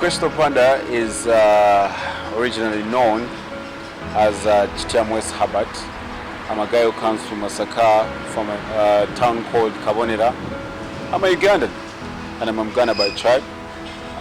Crysto Panda is originally known as Chityamwes Herbert. I'm a guy who comes from Masaka, from a town called Kabonera. I'm a Ugandan, and I'm a Muganda by tribe.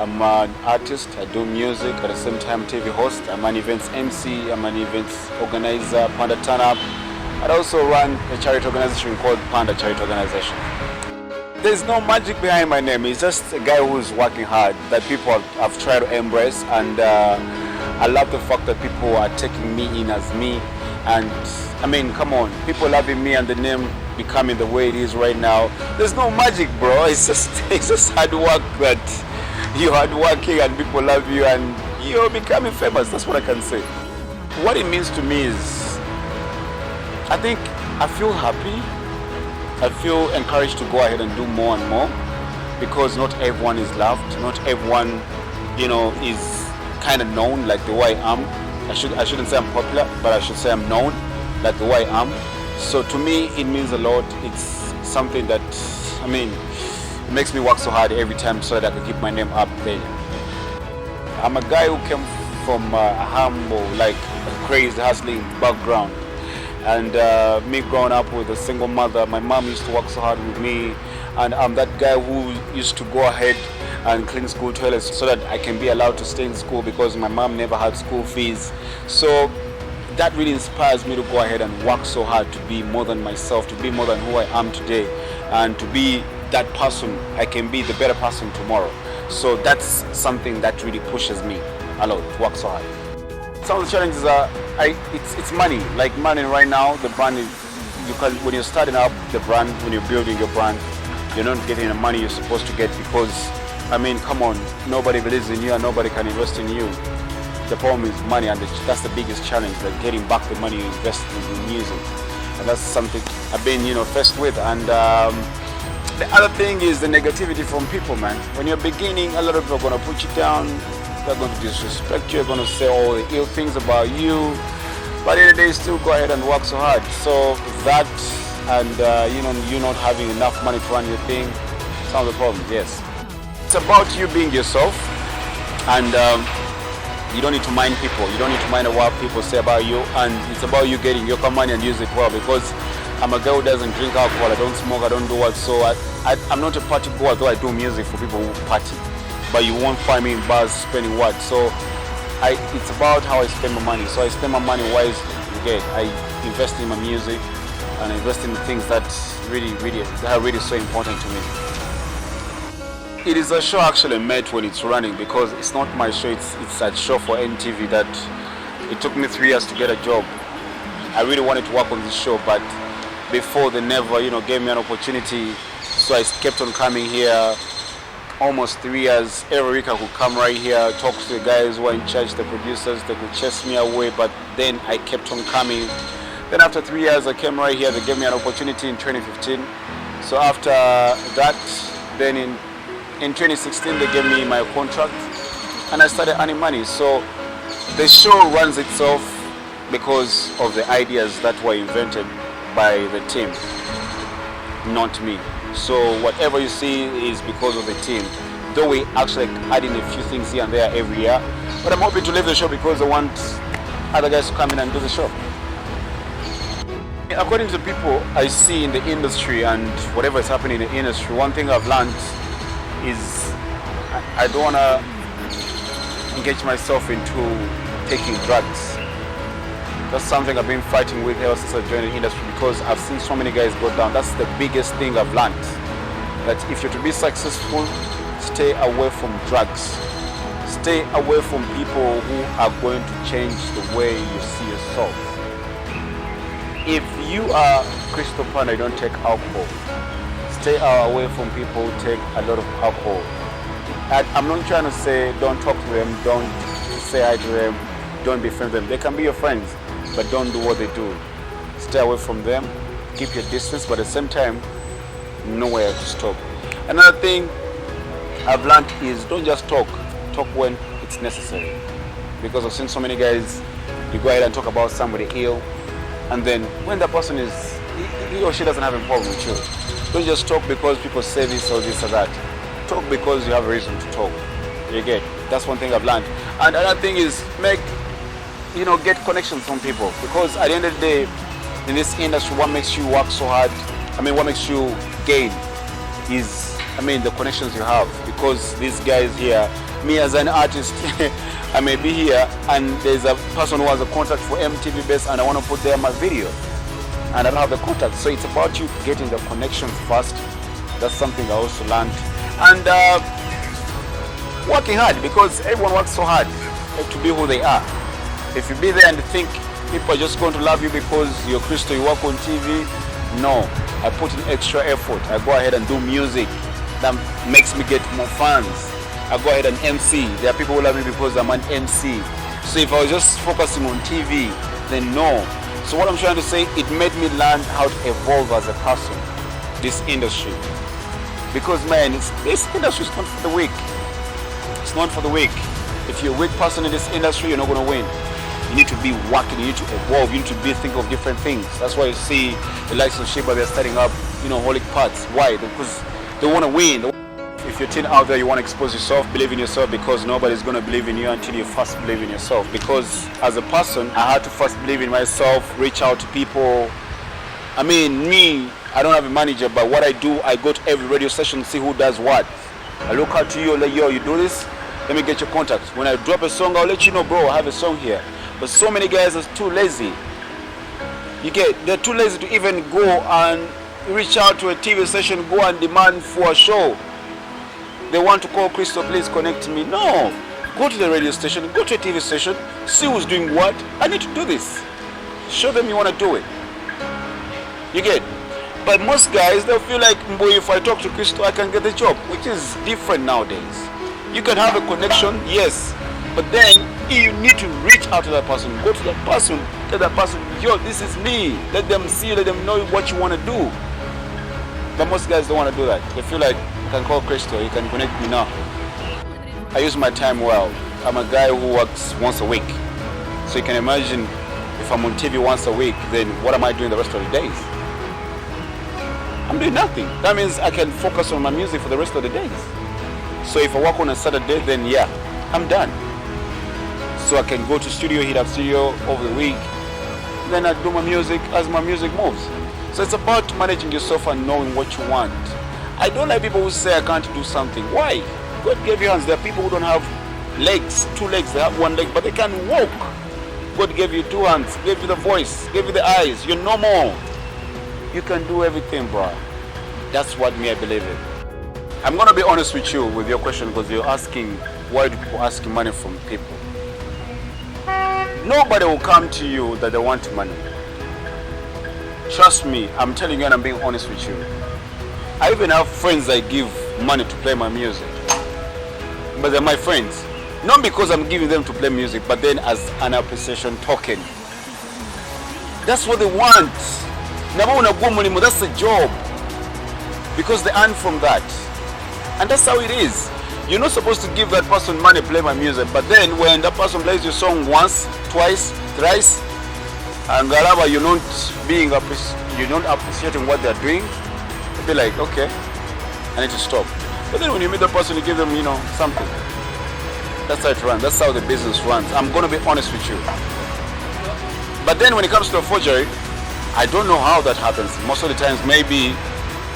I'm an artist, I do music, at the same time TV host. I'm an events MC, I'm an events organizer, Panda Turn Up. I also run a charity organization called Panda Charity Organization. There's no magic behind my name, it's just a guy who's working hard that people have tried to embrace, and I love the fact that people are taking me in as me. And I mean, come on, people loving me and the name becoming the way it is right now. There's no magic, bro. It's just hard work that you're hardworking and people love you and you're becoming famous. That's what I can say. What it means to me is, I feel happy. I feel encouraged to go ahead and do more and more, because not everyone is loved. Not everyone, is kind of known like the way I am. I shouldn't say I'm popular, but I should say I'm known like the way I am. So to me, it means a lot. It's something that, it makes me work so hard every time so that I can keep my name up there. I'm a guy who came from a humble, crazy, hustling background. And me growing up with a single mother, my mom used to work so hard with me. And I'm that guy who used to go ahead and clean school toilets so that I can be allowed to stay in school, because my mom never had school fees. So that really inspires me to go ahead and work so hard to be more than myself, to be more than who I am today, and to be that person. I can be the better person tomorrow. So that's something that really pushes me a lot, to work so hard. Some of the challenges are, it's money. Like money right now, the brand is, when you're starting up the brand, when you're building your brand, you're not getting the money you're supposed to get, because, come on, nobody believes in you and nobody can invest in you. The problem is money, and that's the biggest challenge, like getting back the money you invested in music. And that's something I've been, faced with. And the other thing is the negativity from people, man. When you're beginning, a lot of people are going to put you down. They're going to disrespect you, they're going to say all the ill things about you, but in the day, still go ahead and work so hard. So that, and you not having enough money to run your thing, some of the problems, yes. It's about you being yourself, and you don't need to mind people, you don't need to mind what people say about you, and it's about you getting your money and use it well, because I'm a guy who doesn't drink alcohol, I don't smoke, I don't do what, so I'm not a party goer, though I do music for people who party. But you won't find me in bars spending what. So it's about how I spend my money. So I spend my money wisely. I invest in my music and I invest in the things that are really so important to me. It is a show actually made when it's running, because it's not my show, it's a show for NTV that it took me 3 years to get a job. I really wanted to work on this show, but before they never, gave me an opportunity. So I kept on coming here. Almost 3 years, every week I could come right here, talk to the guys who are in charge, the producers. They could chase me away, but then I kept on coming. Then after 3 years, I came right here. They gave me an opportunity in 2015. So after that, then in 2016, they gave me my contract, and I started earning money. So the show runs itself because of the ideas that were invented by the team, not me. So whatever you see is because of the team. Though we actually add in a few things here and there every year. But I'm hoping to leave the show because I want other guys to come in and do the show. According to the people I see in the industry and whatever is happening in the industry, one thing I've learned is I don't want to engage myself into taking drugs. That's something I've been fighting with ever since I joined the industry, because I've seen so many guys go down. That's the biggest thing I've learned. That if you're to be successful, stay away from drugs. Stay away from people who are going to change the way you see yourself. If you are Crysto Panda, you don't take alcohol. Stay away from people who take a lot of alcohol. And I'm not trying to say don't talk to them, don't say hi to them, don't be friends with them. They can be your friends, but don't do what they do. Stay away from them, keep your distance, but at the same time, know where to stop. Another thing I've learned is don't just talk when it's necessary. Because I've seen so many guys, you go ahead and talk about somebody ill, and then when the person he or she doesn't have a problem with you, don't just talk because people say this or this or that. Talk because you have a reason to talk. You get? That's one thing I've learned. And another thing is get connections from people, because at the end of the day, in this industry, what makes you work so hard, what makes you gain is, the connections you have. Because these guys here, me as an artist, I may be here and there's a person who has a contact for MTV Base and I want to put there my video and I don't have the contact. So it's about you getting the connections first. That's something I also learned. And working hard, because everyone works so hard to be who they are. If you be there and think people are just going to love you because you're Crysto, you work on TV, no. I put in extra effort. I go ahead and do music that makes me get more fans. I go ahead and MC. There are people who love me because I'm an MC. So if I was just focusing on TV, then no. So what I'm trying to say, it made me learn how to evolve as a person, this industry. Because man, this industry is not for the weak. It's not for the weak. If you're a weak person in this industry, you're not going to win. You need to be working, you need to evolve, you need to think of different things. That's why you see the likes of Sheba, they're starting up, holic parts. Why? Because they want to win. If you're a teen out there, you want to expose yourself, believe in yourself, because nobody's going to believe in you until you first believe in yourself. Because as a person, I had to first believe in myself, reach out to people. Me, I don't have a manager, but what I do, I go to every radio station, see who does what. I look out to you, like, yo, you do this? Let me get your contacts. When I drop a song, I'll let you know, bro, I have a song here. But so many guys are too lazy. They're too lazy to even go and reach out to a TV station, go and demand for a show. They want to call Crysto, please connect me. No. Go to the radio station, go to a TV station, see who's doing what. I need to do this. Show them you want to do it. You get? But most guys, they'll feel like, boy, if I talk to Crysto, I can get the job, which is different nowadays. You can have a connection, yes, but then you need to reach out to that person. Go to that person, tell that person, yo, this is me. Let them see, let them know what you want to do. But most guys don't want to do that. They feel like, I can call Crysto, he can connect me now. I use my time well. I'm a guy who works once a week. So you can imagine if I'm on TV once a week, then what am I doing the rest of the days? I'm doing nothing. That means I can focus on my music for the rest of the days. So if I work on a Saturday, then yeah, I'm done. So I can go to studio, hit up studio over the week. Then I do my music as my music moves. So it's about managing yourself and knowing what you want. I don't like people who say I can't do something. Why? God gave you hands. There are people who don't have legs, 2 legs, they have 1 leg, but they can walk. God gave you 2 hands, gave you the voice, gave you the eyes. You're normal. You can do everything, bro. That's what I believe in. I'm gonna be honest with you with your question, because you're asking, why do people ask money from people? Nobody will come to you that they want money. Trust me, I'm telling you and I'm being honest with you. I even have friends I give money to play my music. But they're my friends. Not because I'm giving them to play music, but then as an appreciation token. That's what they want. That's the job. Because they earn from that. And that's how it is. You're not supposed to give that person money to play my music, but then when that person plays your song once, twice, thrice, and you're not appreciating what they're doing, you'll be like, okay, I need to stop. But then when you meet the person, you give them, something. That's how it runs. That's how the business runs. I'm going to be honest with you. But then when it comes to a forgery, I don't know how that happens. Most of the times, maybe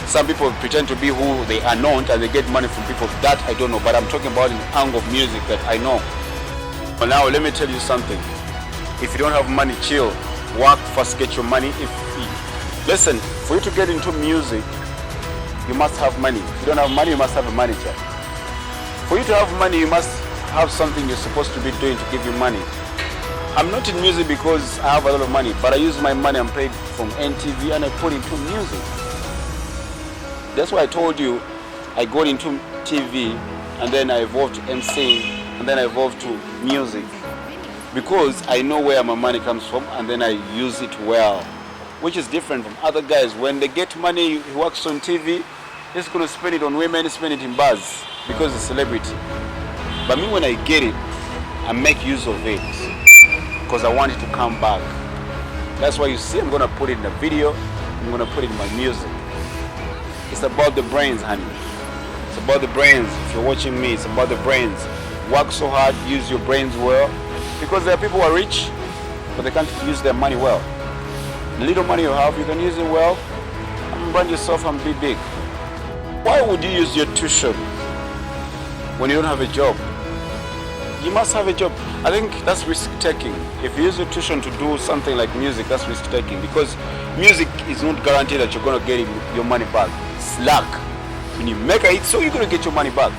some people pretend to be who they are not and they get money from people. That I don't know. But I'm talking about an angle of music that I know. But now, let me tell you something. If you don't have money, chill. Work first, get your money. Listen, for you to get into music, you must have money. If you don't have money, you must have a manager. For you to have money, you must have something you're supposed to be doing to give you money. I'm not in music because I have a lot of money, but I use my money and paid from NTV and I put into music. That's why I told you I got into TV and then I evolved to MCing and then I evolved to music. Because I know where my money comes from and then I use it well. Which is different from other guys. When they get money, he works on TV, he's going to spend it on women, spend it in bars because he's a celebrity. But me, when I get it, I make use of it because I want it to come back. That's why you see I'm going to put it in the video, I'm going to put it in my music. It's about the brains, honey. It's about the brains. If you're watching me, it's about the brains. work so hard, use your brains well. Because there are people who are rich, but they can't use their money well. The little money you have, you can use it well and brand yourself and be big. Why would you use your tuition when you don't have a job? You must have a job. I think that's risk-taking. If you use your tuition to do something like music, that's risk-taking, because music is not guaranteed that you're going to get your money back. It's luck. When you make a hit, so you're going to get your money back.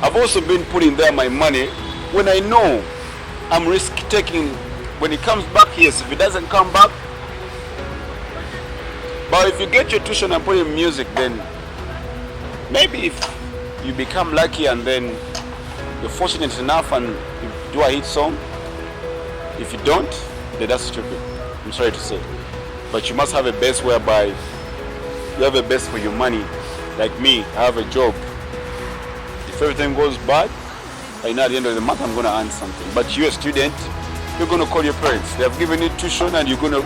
I've also been putting there my money when I know I'm risk-taking. When it comes back, yes. If it doesn't come back, but if you get your tuition and put in music, then maybe if you become lucky and then you're fortunate enough and you do a hit song. If you don't, then that's stupid. I'm sorry to say. But you must have a base whereby you have a base for your money. Like me, I have a job. If everything goes bad, I know at the end of the month I'm going to earn something. But you're a student, you're going to call your parents. They have given you tuition and you're going to...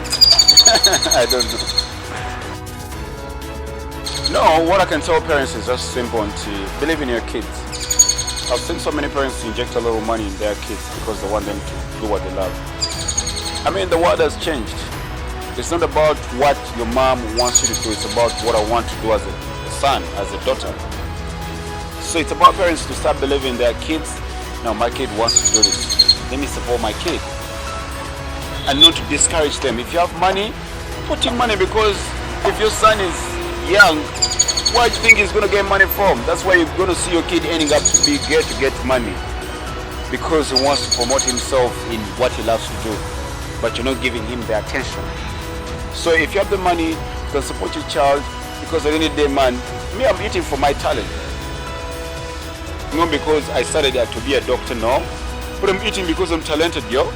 I don't know. No, what I can tell parents is just simple and to believe in your kids. I've seen so many parents inject a little money in their kids because they want them to do what they love. I mean, the world has changed. It's not about what your mom wants you to do. It's about what I want to do as a son, as a daughter. So it's about parents to start believing in their kids. No, my kid wants to do this. Let me support my kid. And not to discourage them. If you have money, put in money, because if your son is young, why do you think he's going to get money from? That's why you're going to see your kid ending up to be here to get money, because he wants to promote himself in what he loves to do, but you're not giving him the attention. So if you have the money, you can support your child, because at the end of the day, man, me, I'm eating for my talent. Not because I studied to be a doctor, no, but I'm eating because I'm talented, yo.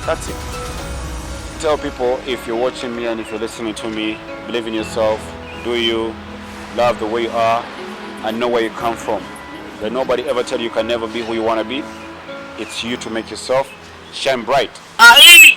That's it. Tell people, if you're watching me and if you're listening to me, believe in yourself, do you, love the way you are, and know where you come from. Let nobody ever tell you can never be who you want to be. It's you to make yourself shine bright. Aye.